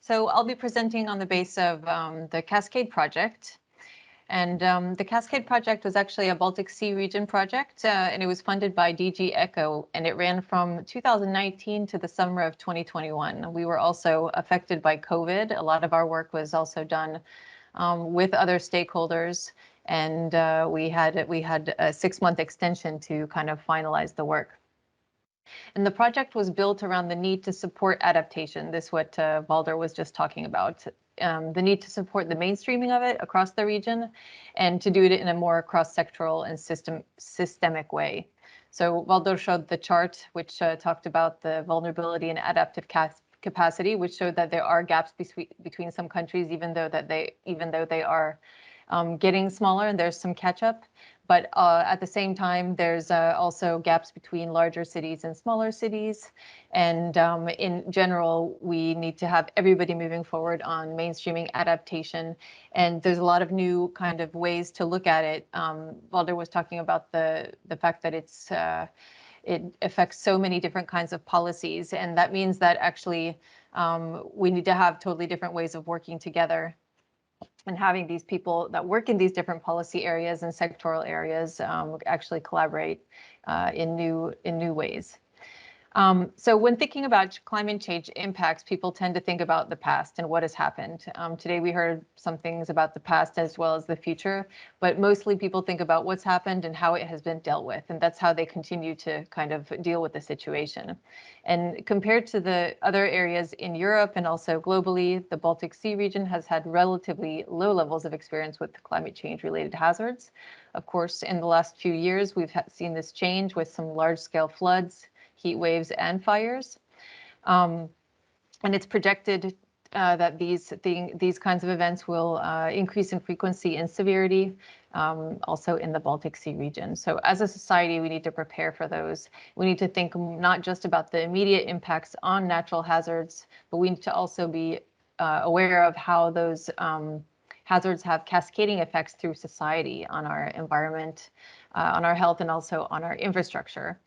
So I'll be presenting on the base of the Cascade project. And the Cascade project was actually a Baltic Sea Region project, and it was funded by DG ECHO, and it ran from 2019 to the summer of 2021. We were also affected by COVID. A lot of our work was also done with other stakeholders, and we had a 6-month extension to kind of finalize the work. And the project was built around the need to support adaptation. This is what Valder was just talking about. The need to support the mainstreaming of it across the region and to do it in a more cross-sectoral and systemic way. So Valder showed the chart, which talked about the vulnerability and adaptive capacity, which showed that there are gaps between some countries, even though they are getting smaller and there's some catch up. But at the same time, there's also gaps between larger cities and smaller cities. And in general, we need to have everybody moving forward on mainstreaming adaptation. And there's a lot of new kind of ways to look at it. Valder was talking about the fact that it affects so many different kinds of policies. And that means that actually we need to have totally different ways of working together. And having these people that work in these different policy areas and sectoral areas actually collaborate in new ways. So when thinking about climate change impacts, people tend to think about the past and what has happened. Today we heard some things about the past as well as the future, but mostly people think about what's happened and how it has been dealt with, and that's how they continue to kind of deal with the situation. And compared to the other areas in Europe and also globally, the Baltic Sea region has had relatively low levels of experience with climate change related hazards. Of course, in the last few years, we've seen this change with some large-scale floods, heat waves, and fires. And it's projected that these kinds of events will increase in frequency and severity, also in the Baltic Sea region. So as a society, we need to prepare for those. We need to think not just about the immediate impacts on natural hazards, but we need to also be aware of how those hazards have cascading effects through society on our environment, on our health, and also on our infrastructure.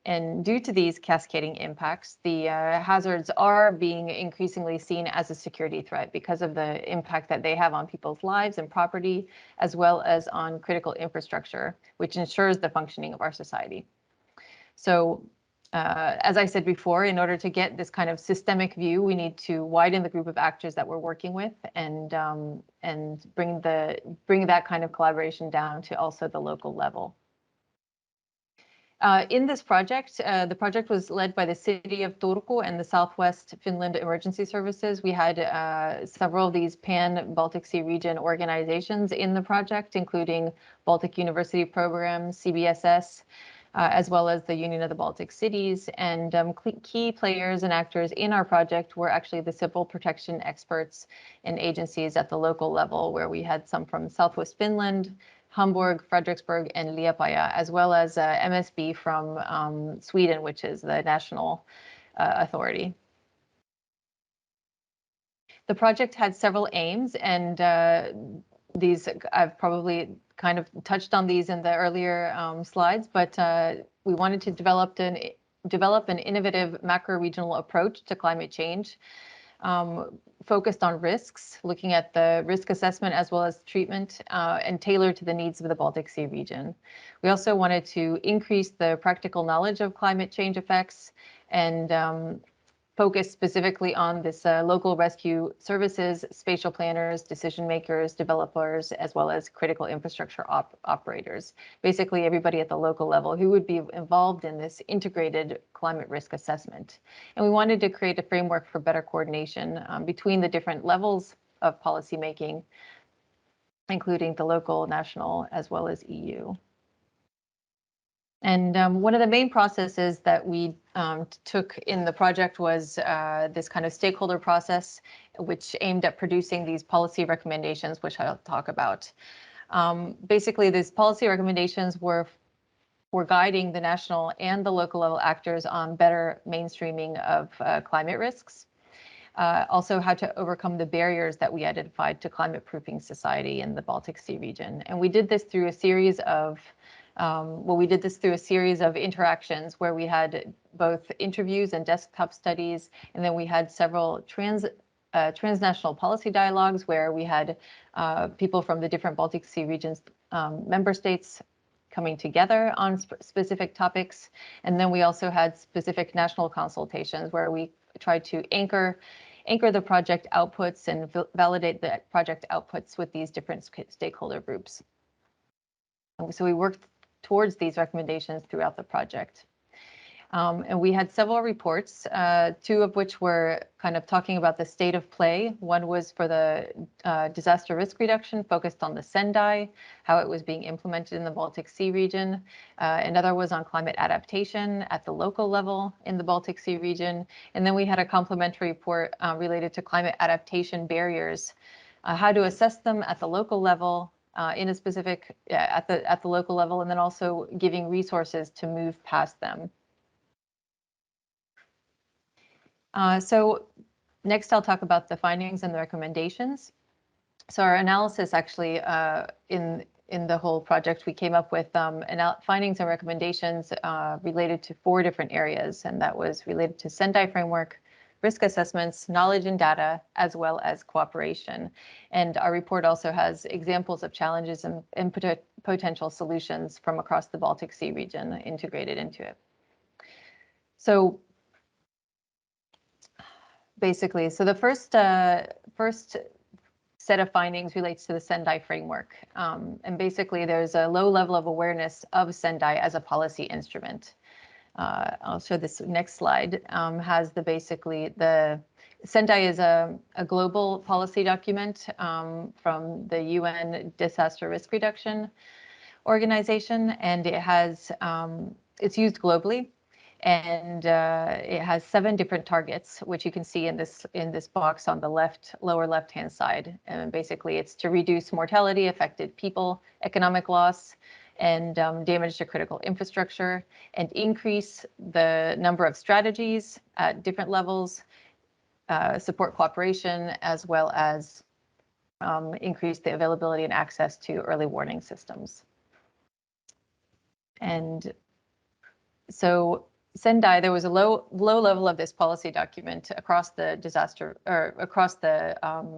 And due to these cascading impacts, the hazards are being increasingly seen as a security threat because of the impact that they have on people's lives and property, as well as on critical infrastructure, which ensures the functioning of our society. So as I said before, in order to get this kind of systemic view, we need to widen the group of actors that we're working with and bring that kind of collaboration down to also the local level. In this project, the project was led by the city of Turku and the Southwest Finland Emergency Services. We had several of these pan-Baltic Sea region organizations in the project, including Baltic University Program, CBSS, as well as the Union of the Baltic Cities. And key players and actors in our project were actually the civil protection experts and agencies at the local level, where we had some from Southwest Finland, Hamburg, Frederiksberg, and Liepāja, as well as MSB from Sweden, which is the national authority. The project had several aims, and these I've probably kind of touched on these in the earlier slides, but we wanted to develop an innovative macro-regional approach to climate change, focused on risks, looking at the risk assessment as well as treatment, and tailored to the needs of the Baltic Sea region. We also wanted to increase the practical knowledge of climate change effects and focus specifically on this local rescue services, spatial planners, decision makers, developers, as well as critical infrastructure operators. Basically, everybody at the local level who would be involved in this integrated climate risk assessment. And we wanted to create a framework for better coordination between the different levels of policymaking, including the local, national, as well as EU. And one of the main processes that we took in the project was this kind of stakeholder process, which aimed at producing these policy recommendations, which I'll talk about. Basically, these policy recommendations were guiding the national and the local level actors on better mainstreaming of climate risks. Also how to overcome the barriers that we identified to climate-proofing society in the Baltic Sea region. And we did this through a series of interactions where we had both interviews and desktop studies, and then we had several transnational policy dialogues where we had people from the different Baltic Sea regions member states coming together on specific topics. And then we also had specific national consultations where we tried to anchor the project outputs and validate the project outputs with these different stakeholder groups. So we worked towards these recommendations throughout the project. And we had several reports, two of which were kind of talking about the state of play. One was for the disaster risk reduction, focused on the SENDAI, how it was being implemented in the Baltic Sea region. Another was on climate adaptation at the local level in the Baltic Sea region. And then we had a complementary report related to climate adaptation barriers, how to assess them at the local level, in a specific, at the local level, and then also giving resources to move past them. So next I'll talk about the findings and the recommendations. So our analysis actually in the whole project, we came up with findings and recommendations related to 4 different areas, and that was related to SENDAI Framework, risk assessments, knowledge and data, as well as cooperation. And our report also has examples of challenges and potential solutions from across the Baltic Sea region integrated into it. So basically, so the first set of findings relates to the SENDAI framework. And basically, there's a low level of awareness of SENDAI as a policy instrument. I'll show this next slide, has the SENDAI is a global policy document from the UN Disaster Risk Reduction Organization, and it's used globally. And it has 7 different targets, which you can see in this box on the lower left-hand side. And basically, it's to reduce mortality, affected people, economic loss, and damage to critical infrastructure, and increase the number of strategies at different levels, support cooperation, as well as increase the availability and access to early warning systems. And so SENDAI, there was a low level of this policy document across the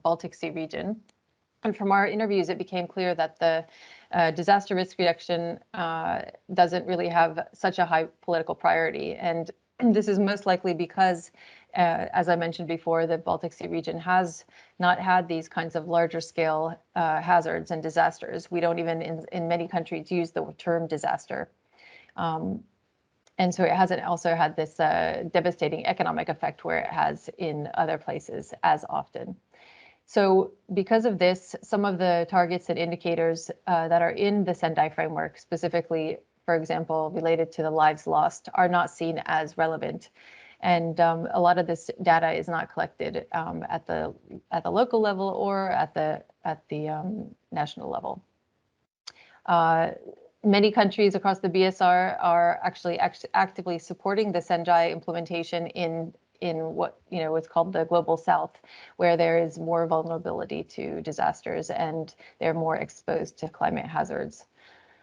Baltic Sea region. And from our interviews, it became clear that the disaster risk reduction doesn't really have such a high political priority. And this is most likely because, as I mentioned before, the Baltic Sea region has not had these kinds of larger scale hazards and disasters. We don't even in many countries use the term disaster. And so it hasn't also had this devastating economic effect where it has in other places as often. So because of this, some of the targets and indicators that are in the SENDAI framework, specifically, for example, related to the lives lost, are not seen as relevant. And a lot of this data is not collected at the local level or at the national level. Many countries across the BSR are actually actively supporting the SENDAI implementation in what what's called the Global South, where there is more vulnerability to disasters and they're more exposed to climate hazards.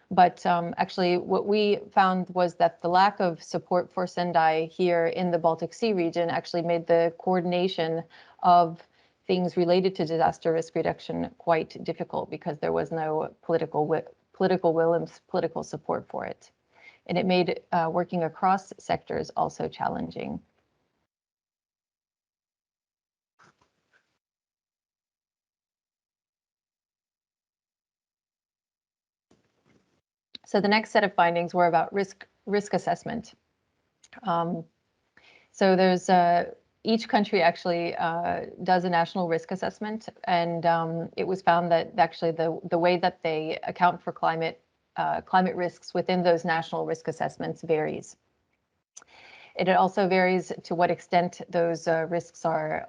But actually, what we found was that the lack of support for SENDAI here in the Baltic Sea region actually made the coordination of things related to disaster risk reduction quite difficult because there was no political will and political support for it. And it made working across sectors also challenging. So the next set of findings were about risk assessment. So there's each country actually does a national risk assessment, and it was found that actually the way that they account for climate risks within those national risk assessments varies. It also varies to what extent those risks are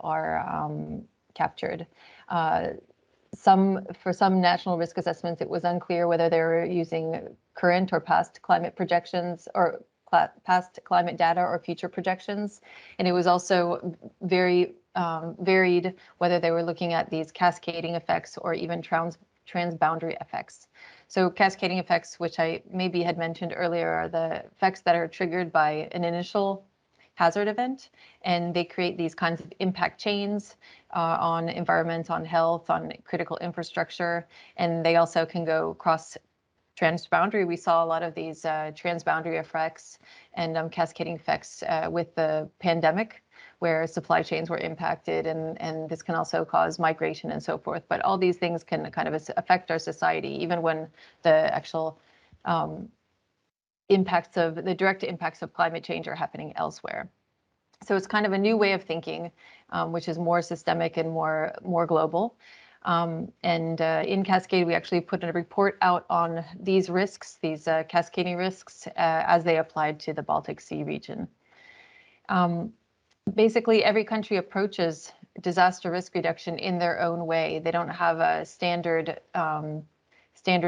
captured. For some national risk assessments, it was unclear whether they were using current or past climate projections or past climate data or future projections. And it was also very varied whether they were looking at these cascading effects or even transboundary effects. So cascading effects, which I maybe had mentioned earlier, are the effects that are triggered by an initial hazard event, and they create these kinds of impact chains on environment, on health, on critical infrastructure, and they also can go cross transboundary. We saw a lot of these transboundary effects and cascading effects with the pandemic, where supply chains were impacted, and this can also cause migration and so forth. But all these things can kind of affect our society, even when the actual the direct impacts of climate change are happening elsewhere. So it's kind of a new way of thinking, which is more systemic and more global. In Cascade, we actually put a report out on these risks, these cascading risks, as they applied to the Baltic Sea region. Basically, every country approaches disaster risk reduction in their own way. They don't have a standard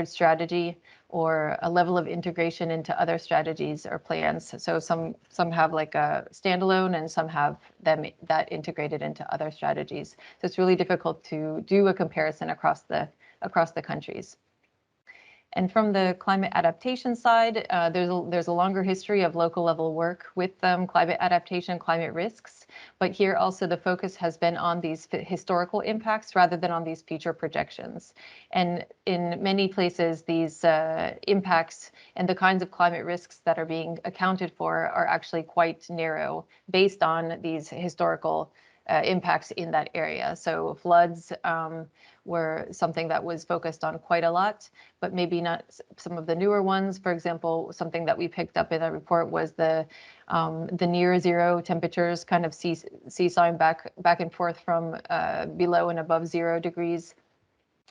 strategy or a level of integration into other strategies or plans. So some have like a standalone, and some have that integrated into other strategies. So it's really difficult to do a comparison across the countries. And from the climate adaptation side, there's a longer history of local level work with climate adaptation, climate risks. But here also the focus has been on these historical impacts rather than on these future projections. And in many places, these impacts and the kinds of climate risks that are being accounted for are actually quite narrow based on these historical impacts in that area. So floods were something that was focused on quite a lot, but maybe not some of the newer ones. For example, something that we picked up in the report was the near zero temperatures, kind of seesawing back and forth from below and above 0 degrees,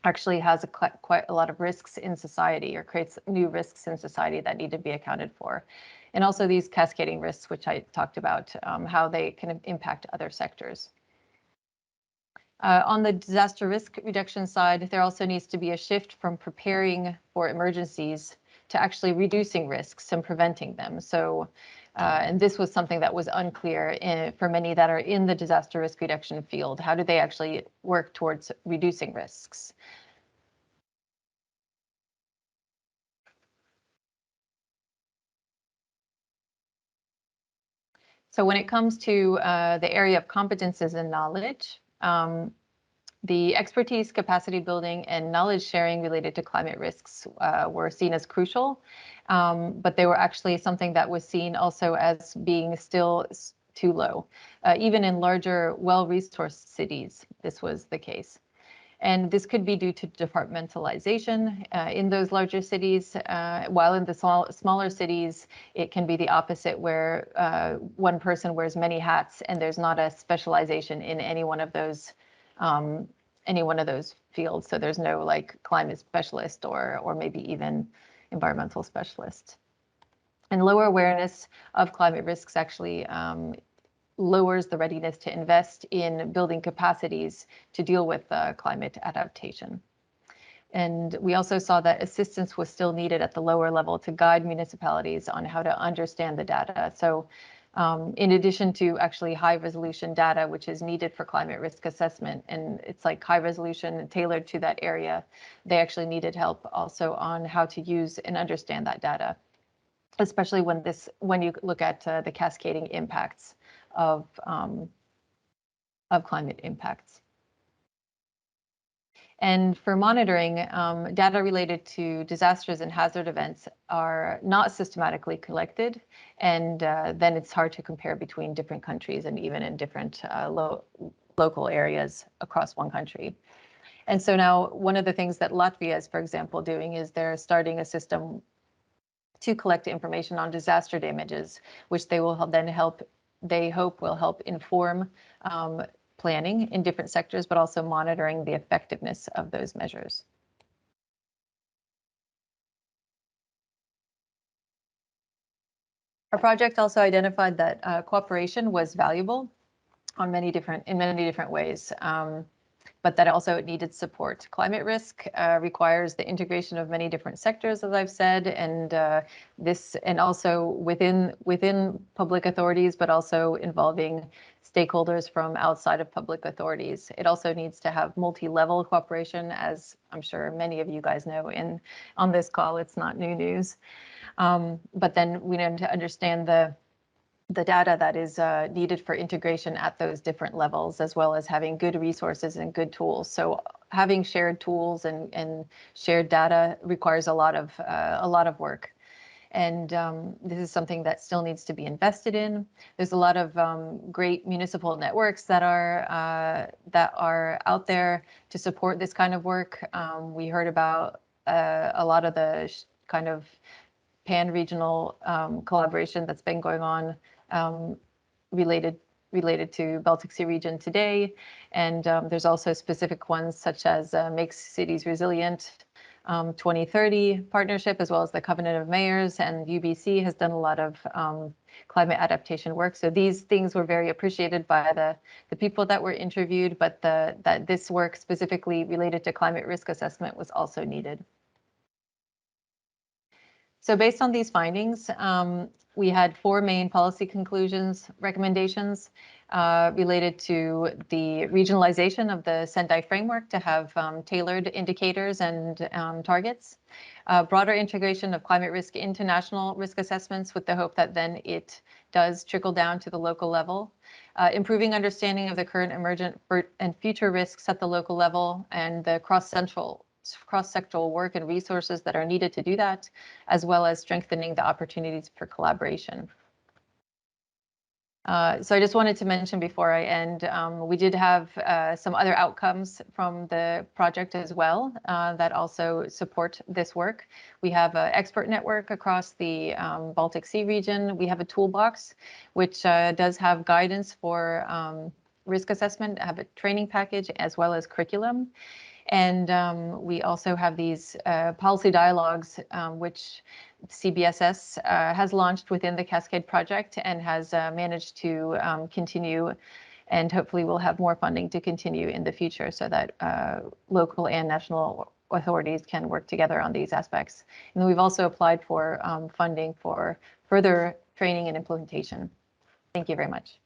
actually has quite a lot of risks in society, or creates new risks in society that need to be accounted for. And also these cascading risks, which I talked about, how they can impact other sectors. On the disaster risk reduction side, there also needs to be a shift from preparing for emergencies to actually reducing risks and preventing them. So, and this was something that was unclear for many that are in the disaster risk reduction field. How do they actually work towards reducing risks? So when it comes to the area of competences and knowledge, the expertise, capacity building, and knowledge sharing related to climate risks were seen as crucial, but they were actually something that was seen also as being still too low. Even in larger, well-resourced cities, this was the case. And this could be due to departmentalization in those larger cities, while in the smaller cities, it can be the opposite, where one person wears many hats and there's not a specialization in any one of those fields. So there's no like climate specialist or maybe even environmental specialist. And lower awareness of climate risks actually lowers the readiness to invest in building capacities to deal with climate adaptation. And we also saw that assistance was still needed at the lower level to guide municipalities on how to understand the data. So in addition to actually high resolution data, which is needed for climate risk assessment, and it's like high resolution and tailored to that area, they actually needed help also on how to use and understand that data, especially when you look at the cascading impacts of climate impacts. And for monitoring, data related to disasters and hazard events are not systematically collected, and then it's hard to compare between different countries and even in different local areas across one country. And so now one of the things that Latvia is, for example, doing is they're starting a system to collect information on disaster damages, which they will then they hope will help inform planning in different sectors, but also monitoring the effectiveness of those measures. Our project also identified that cooperation was valuable in many different ways, but that also it needed support. Climate risk requires the integration of many different sectors, as I've said, and also within public authorities, but also involving stakeholders from outside of public authorities. It also needs to have multi-level cooperation, as I'm sure many of you guys know on this call. It's not new news. But then we need to understand the data that is needed for integration at those different levels, as well as having good resources and good tools. So having shared tools and shared data requires a lot of work. And this is something that still needs to be invested in. There's a lot of great municipal networks that are out there to support this kind of work. We heard about a lot of the kind of pan-regional collaboration that's been going on related to Baltic Sea region today. And there's also specific ones such as Make Cities Resilient 2030 partnership, as well as the Covenant of Mayors, and UBC has done a lot of climate adaptation work. So these things were very appreciated by the people that were interviewed, but that this work specifically related to climate risk assessment was also needed. So based on these findings, we had 4 main policy recommendations related to the regionalization of the SENDAI Framework to have tailored indicators and targets, broader integration of climate risk into national risk assessments with the hope that then it does trickle down to the local level, improving understanding of the current, emergent, and future risks at the local level, and the cross-sectoral work and resources that are needed to do that, as well as strengthening the opportunities for collaboration. So I just wanted to mention before I end, we did have some other outcomes from the project as well that also support this work. We have an expert network across the Baltic Sea region. We have a toolbox, which does have guidance for risk assessment, have a training package, as well as curriculum. And we also have these policy dialogues, which CBSS has launched within the Cascade project and has managed to continue, and hopefully will have more funding to continue in the future so that local and national authorities can work together on these aspects. And then we've also applied for funding for further training and implementation. Thank you very much.